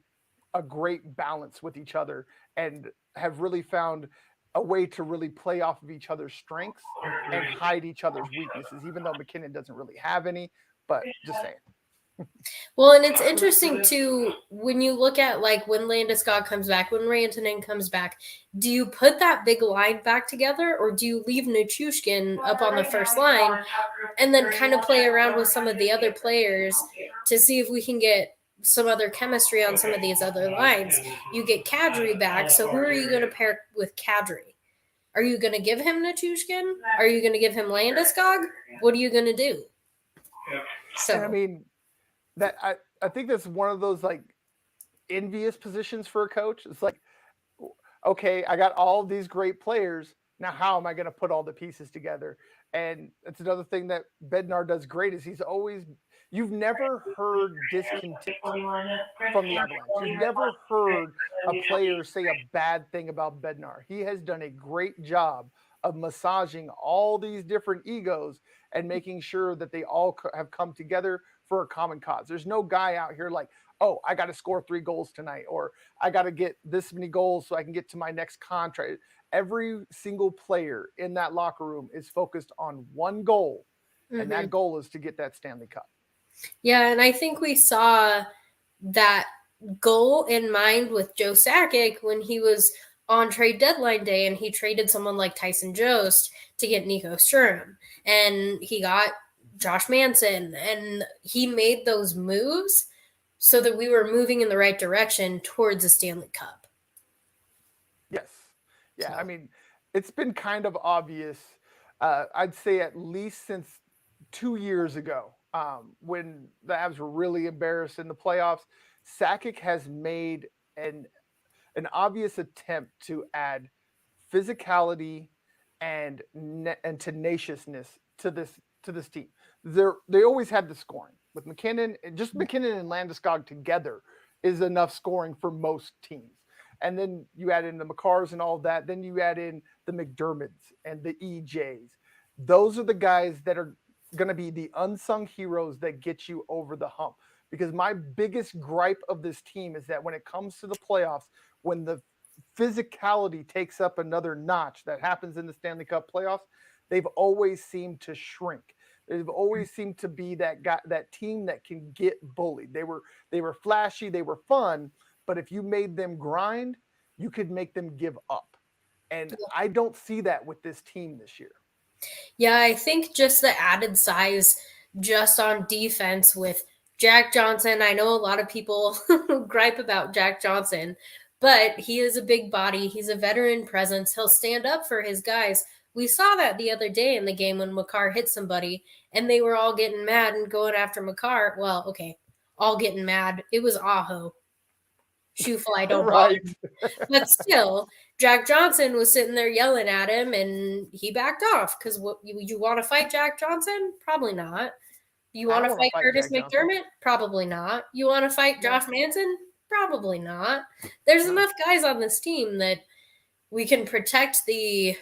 a great balance with each other and have really found a way to really play off of each other's strengths and hide each other's weaknesses, even though McKinnon doesn't really have any, but just saying. Well, and it's interesting too, when you look at like when Landeskog comes back, when Rantanen comes back, do you put that big line back together, or do you leave Nichushkin up on the first line and then kind of play around with some of the other players to see if we can get some other chemistry on some of these other lines? You get Kadri back, so who are you going to pair with Kadri? Are you going to give him Nichushkin? Are you going to give him Landeskog? What are you going to do? So, and I mean, that I think that's one of those like envious positions for a coach. It's like, okay, I got all these great players. Now, how am I going to put all the pieces together? And that's another thing that Bednar does great, is you've never heard discontent from the Avalanche. You've never heard a player say a bad thing about Bednar. He has done a great job of massaging all these different egos and making sure that they all have come together for a common cause. There's no guy out here like, oh, I got to score 3 goals tonight, or I got to get this many goals so I can get to my next contract. every single player in that locker room is focused on one goal, and Hmm. that goal is to get that Stanley Cup. Yeah, and I think we saw that goal in mind with Joe Sakic when he was on trade deadline day and he traded someone like Tyson Jost to get Nico Sturm. And he got Josh Manson. And he made those moves so that we were moving in the right direction towards a Stanley Cup. Yes. Yeah. I So, mean, it's been kind of obvious. I'd say at least since 2 years ago, when the Avs were really embarrassed in the playoffs, Sakic has made an obvious attempt to add physicality and tenaciousness to this team. They always had the scoring with McKinnon, and just McKinnon and Landeskog together is enough scoring for most teams. And then you add in the McCarrs and all of that. Then you add in the McDermotts and the EJs. Those are the guys that are going to be the unsung heroes that get you over the hump. Because my biggest gripe of this team is that when it comes to the playoffs, when the physicality takes up another notch that happens in the Stanley Cup playoffs, they've always seemed to shrink. They've always seemed to be that team that can get bullied. They were flashy, they were fun, but if you made them grind, you could make them give up. And I don't see that with this team this year. yeah, I think just the added size just on defense with Jack Johnson. I know a lot of people gripe about Jack Johnson, but he is a big body. He's a veteran presence. He'll stand up for his guys. We saw that the other day in the game when Makar hit somebody and they were all getting mad and going after Makar. Well, okay, all getting mad. It was Aho. Shoe fly, don't bother Right. me. But still, Jack Johnson was sitting there yelling at him, and he backed off because what you want to fight Jack Johnson? Probably not. You I want don't to want to fight fight Curtis Jack Johnson. McDermott? Probably not. You want to fight No, Josh Manson? Probably not. There's no. enough guys on this team that we can protect the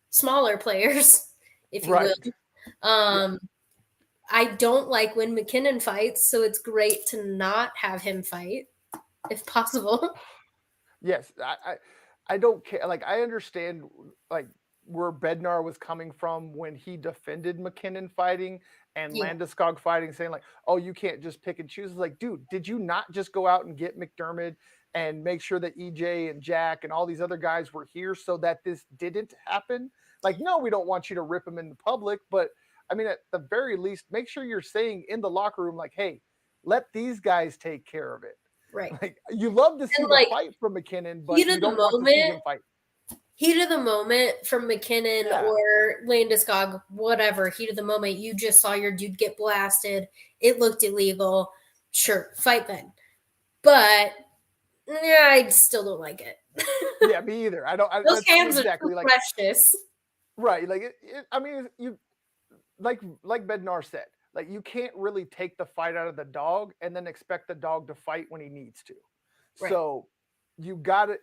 smaller players, if you will. Right. Yeah. Um, I don't like when McKinnon fights, so it's great to not have him fight if possible. Yes, I don't care. Like I understand like where Bednar was coming from when he defended McKinnon fighting and Yeah, Landeskog fighting, saying like, "Oh, you can't just pick and choose." It's like, dude, did you not just go out and get McDermott and make sure that EJ and Jack and all these other guys were here so that this didn't happen? Like, no, we don't want you to rip them in the public, but I mean, at the very least, make sure you're saying in the locker room, like, "Hey, let these guys take care of it." right. Like you love to see And the like fight from McKinnon, heat but of you the don't want to see moment, him fight. heat of the moment from McKinnon Yeah, or Landeskog, whatever, heat of the moment, you just saw your dude get blasted. It looked illegal. Sure, fight then. But yeah, I still don't like it. yeah, me either. I don't. Those That's hands are too exactly like precious. right. Like I mean, you like Bednar said. Like you can't really take the fight out of the dog and then expect the dog to fight when he needs to. Right. So you gotta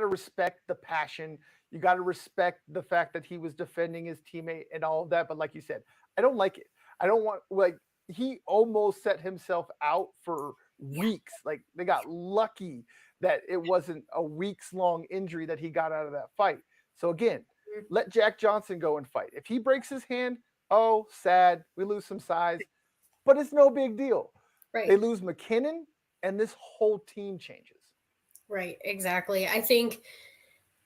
respect the passion. You gotta respect the fact that he was defending his teammate and all of that. But like you said, I don't like it. I don't want like he almost set himself out for Yeah. weeks. Like they got lucky that it wasn't a weeks long injury that he got out of that fight. So again, let Jack Johnson go and fight. If he breaks his hand, oh, sad. We lose some size, but it's no big deal. They Right. lose McKinnon, and this whole team changes. Right. Exactly. I think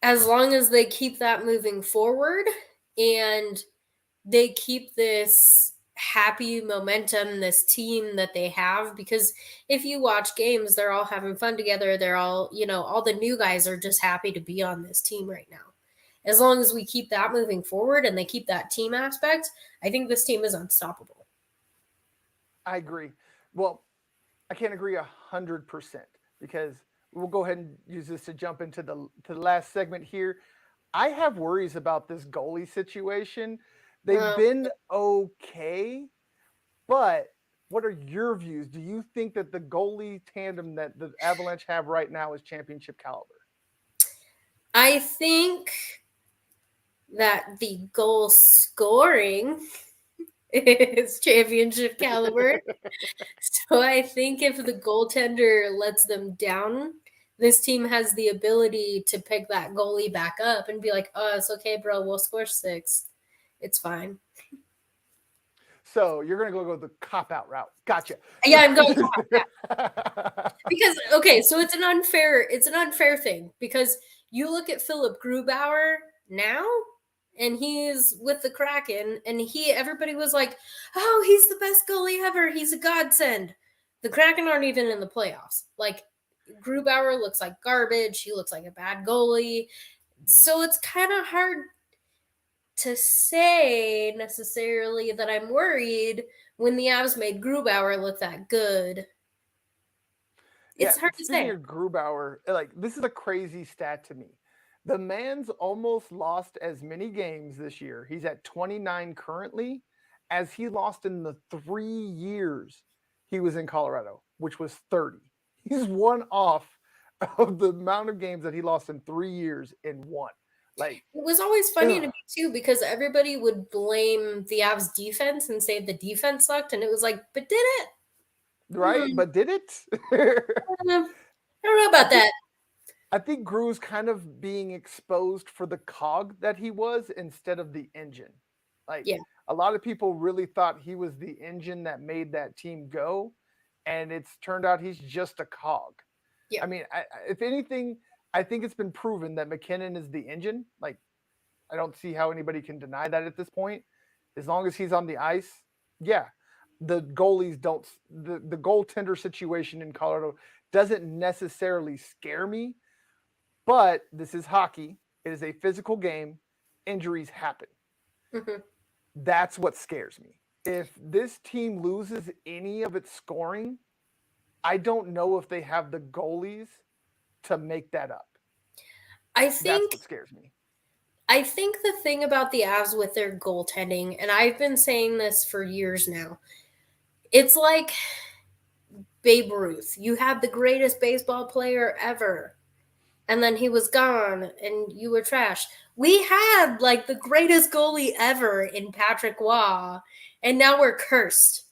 as long as they keep that moving forward and they keep this happy momentum, this team that they have, because if you watch games, they're all having fun together. They're all, all the new guys are just happy to be on this team right now. As long as we keep that moving forward and they keep that team aspect, I think this team is unstoppable. I agree. Well, I can't agree 100% because we'll go ahead and use this to jump into the last segment here. I have worries about this goalie situation. They've Um, been okay, but what are your views? Do you think that the goalie tandem that the Avalanche have right now is championship caliber? I think that the goal scoring is championship caliber. So I think if the goaltender lets them down, this team has the ability to pick that goalie back up and be like, oh, it's okay, bro. We'll score 6. It's fine. So you're going to go the cop-out route. Gotcha. Yeah, I'm going cop-out. Because, okay, so it's an unfair thing. Because you look at Philip Grubauer now, and he's with the Kraken, and everybody was like, oh, he's the best goalie ever. He's a godsend. The Kraken aren't even in the playoffs. Like, Grubauer looks like garbage. He looks like a bad goalie. So it's kind of hard to say necessarily that I'm worried when the Avs made Grubauer look that good. It's hard to say. Speaking of Grubauer, like, this is a crazy stat to me. The man's almost lost as many games this year. He's at 29 currently, as he lost in the 3 years he was in Colorado, which was 30. He's one off of the amount of games that he lost in 3 years in one. Like, it was always funny to me too, because everybody would blame the Avs defense and say the defense sucked, and it was like, but did it? Right? But did it? I don't know about that. I think Gru's kind of being exposed for the cog that he was instead of the engine. Like, a lot of people really thought he was the engine that made that team go, and it's turned out he's just a cog. I mean, if anything, I think it's been proven that McKinnon is the engine. Like, I don't see how anybody can deny that at this point. As long as he's on the ice, the goalies don't. The goaltender situation in Colorado doesn't necessarily scare me, but this is hockey. It is a physical game. Injuries happen. Mm-hmm. That's what scares me. If this team loses any of its scoring, I don't know if they have the goalies to make that up. That's what scares me. I think the thing about the Avs with their goaltending, and I've been saying this for years now, it's like Babe Ruth. You had the greatest baseball player ever, and then he was gone, and you were trash. We had like the greatest goalie ever in Patrick Waugh, and now we're cursed.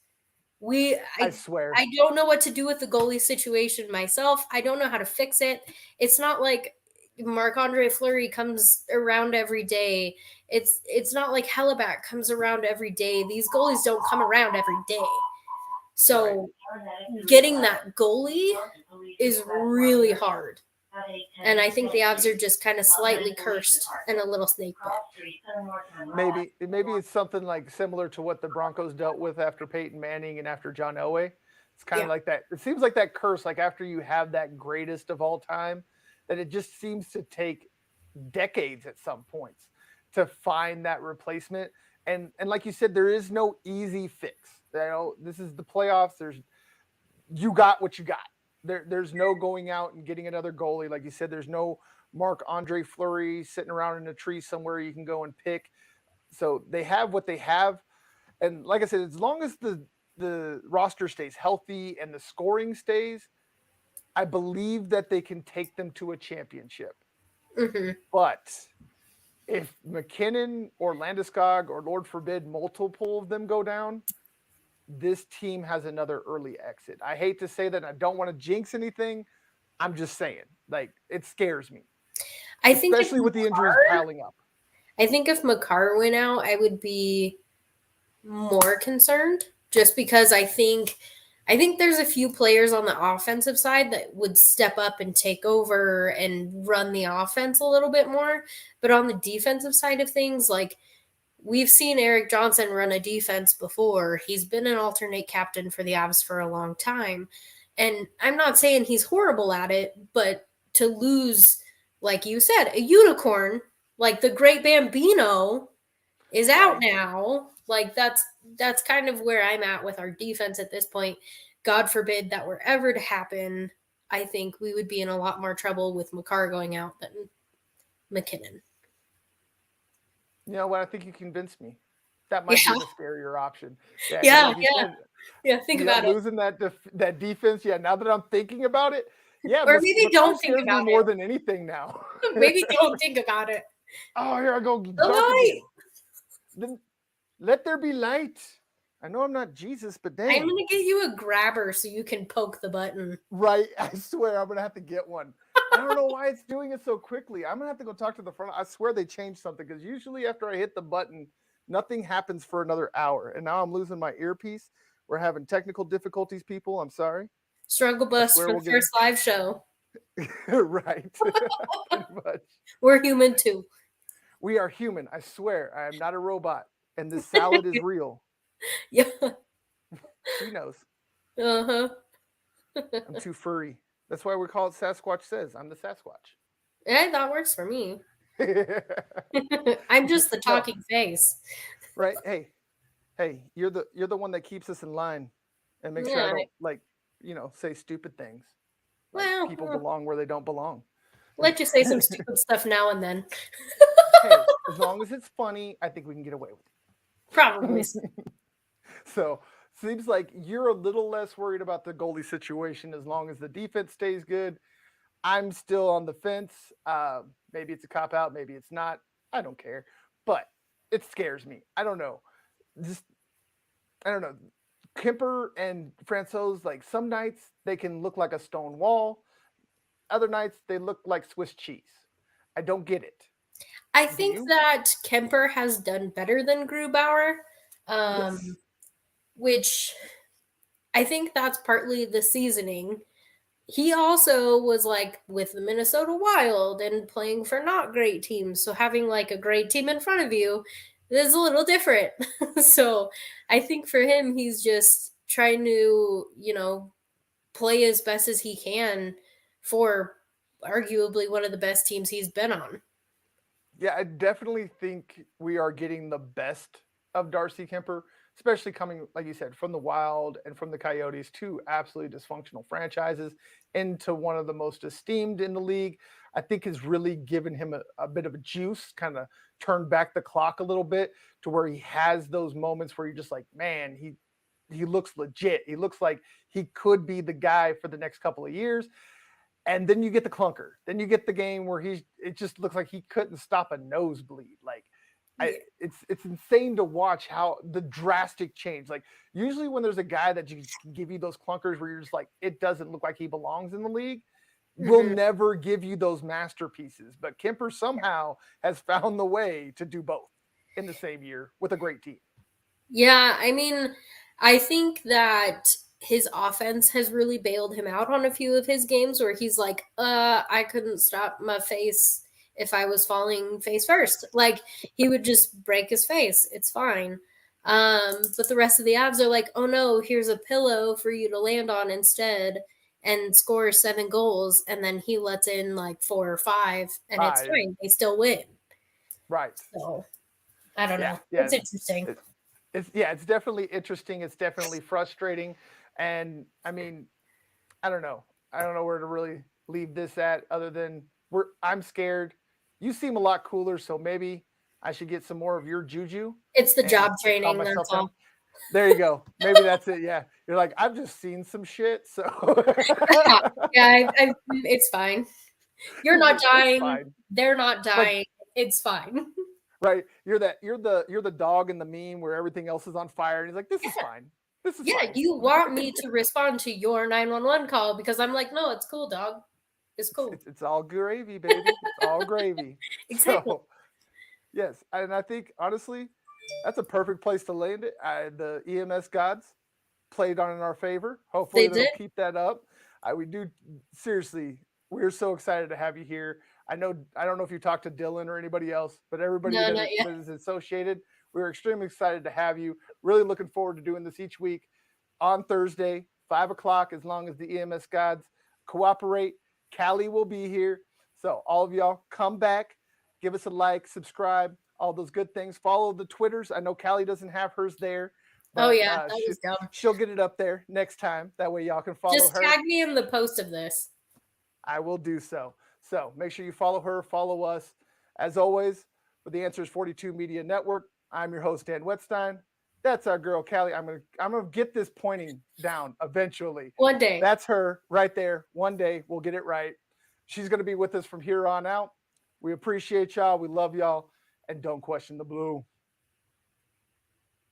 I swear. I don't know what to do with the goalie situation myself. I don't know how to fix it. It's not like Marc-Andre Fleury comes around every day. It's not like Hellebuck comes around every day. These goalies don't come around every day. So getting that goalie is really hard. And I think the Avs are just kind of slightly cursed and a little snake bit. Maybe it's something like similar to what the Broncos dealt with after Peyton Manning and after John Elway. It's kind of like that. It seems like that curse, like after you have that greatest of all time, that it just seems to take decades at some points to find that replacement. And like you said, there is no easy fix. You know, this is the playoffs. You got what you got. There's no going out and getting another goalie. Like you said, there's no Marc-Andre Fleury sitting around in a tree somewhere you can go and pick. So they have what they have. And like I said, as long as the roster stays healthy and the scoring stays, I believe that they can take them to a championship. Mm-hmm. But if McKinnon or Landeskog or, Lord forbid, multiple of them go down, this team has another early exit. I hate to say that. I don't want to jinx anything. I'm just saying, like, it scares me. I think especially with the injuries piling up. I think if Makar went out, I would be more concerned, just because I think there's a few players on the offensive side that would step up and take over and run the offense a little bit more. But on the defensive side of things, like, we've seen Eric Johnson run a defense before. He's been an alternate captain for the Avs for a long time. And I'm not saying he's horrible at it, but to lose, like you said, a unicorn, like the Great Bambino is out now. Like, that's kind of where I'm at with our defense at this point. God forbid that were ever to happen. I think we would be in a lot more trouble with Makar going out than McKinnon. You know what? I think you convinced me. That might be the scarier option. Think losing about it. Losing that defense. Yeah, now that I'm thinking about it, or maybe don't think about it more than anything now. Maybe don't think about it. Oh, here I go. The light. Then let there be light. I know I'm not Jesus, but dang. I'm gonna get you a grabber so you can poke the button. Right, I swear I'm gonna have to get one. I don't know why it's doing it so quickly. I'm gonna have to go talk to the front. I swear they changed something because usually after I hit the button, nothing happens for another hour. And now I'm losing my earpiece. We're having technical difficulties, people. I'm sorry. Struggle I bus swear for we'll the get first live show. right. Pretty much. We're human too. We are human. I swear. I am not a robot. And this salad is real. Yeah. She knows. Uh-huh. I'm too furry. That's why we call it Sasquatch Says. I'm the Sasquatch. Yeah, that works for me. I'm just the No, talking face. right? Hey, you're the one that keeps us in line and make sure I Yeah. don't say stupid things. Like people Well, belong where they don't belong. let you say some stupid stuff now and then. Hey, as long as it's funny, I think we can get away with Probably. it. So seems like you're a little less worried about the goalie situation as long as the defense stays good. I'm still on the fence. Maybe it's a cop out, maybe it's not. I don't care, but it scares me. I don't know. Just I don't know. Kemper and Francouz, like some nights they can look like a stone wall. Other nights they look like Swiss cheese. I don't get it. I Do think you? that Kemper has done better than Grubauer, Yes. which I think that's partly the seasoning. He also was like with the Minnesota Wild and playing for not great teams. So having like a great team in front of you is a little different. So I think for him, he's just trying to, play as best as he can for arguably one of the best teams he's been on. Yeah, I definitely think we are getting the best of Darcy Kemper, especially coming, like you said, from the Wild and from the Coyotes, two absolutely dysfunctional franchises, into one of the most esteemed in the league. I think has really given him a bit of a juice, kind of turned back the clock a little bit to where he has those moments where you're just like, man, he looks legit. He looks like he could be the guy for the next couple of years. And then you get the clunker. Then you get the game where it just looks like he couldn't stop a nosebleed. Like Yeah. it's insane to watch how the drastic change. Like usually when there's a guy that can give you those clunkers where you're just like, it doesn't look like he belongs in the league, will Mhm. never give you those masterpieces. But Kemper somehow has found the way to do both in the same year with a great team. Yeah, I mean, I think that his offense has really bailed him out on a few of his games where he's like, I couldn't stop my face if I was falling face first. Like he would just break his face. It's fine. But the rest of the abs are like, oh no, here's a pillow for you to land on instead and score 7 goals. And then he lets in like 4 or 5 and it's 5. fine. They still win. Right. So I don't Yeah. know. Yeah. It's interesting. It's definitely interesting. It's definitely frustrating. And I mean, I don't know. I don't know where to really leave this at other than I'm scared. You seem a lot cooler, so maybe I should get some more of your juju It's the and job calm training, myself that's down. all. There you go. Maybe that's it. Yeah. You're like, I've just seen some shit. So Yeah, it's fine. You're not it's dying. fine. They're not Like, dying. It's fine. right. You're the dog in the meme where everything else is on fire. And he's like, this is fine. This is Yeah, fine. you want me to respond to your 911 call because I'm like, no, it's cool, dog. It's cool. It's all gravy, baby. It's all gravy. Exactly. So yes, and I think honestly, that's a perfect place to land it. The EMS gods played on in our favor. Hopefully, They they'll did. keep that up. We do seriously. We're so excited to have you here. I don't know if you talked to Dylan or anybody else, but everybody No, not yet. that is associated, we're extremely excited to have you. Really looking forward to doing this each week on Thursday, 5 o'clock. As long as the EMS gods cooperate, Callie will be here. So all of y'all come back, give us a like, subscribe, all those good things. Follow the Twitters. I know Callie doesn't have hers there, Oh but yeah, that was dumb. she'll get it up there next time. That way y'all can follow Just her. tag me in the post of this. I will do so. So make sure you follow her, follow us. As always, for the Answers 42 Media Network, I'm your host, Dan Wetstein. That's our girl, Callie. I'm gonna get this pointing down eventually. One day. That's her right there. One day we'll get it right. She's gonna be with us from here on out. We appreciate y'all. We love y'all. And don't question the blue.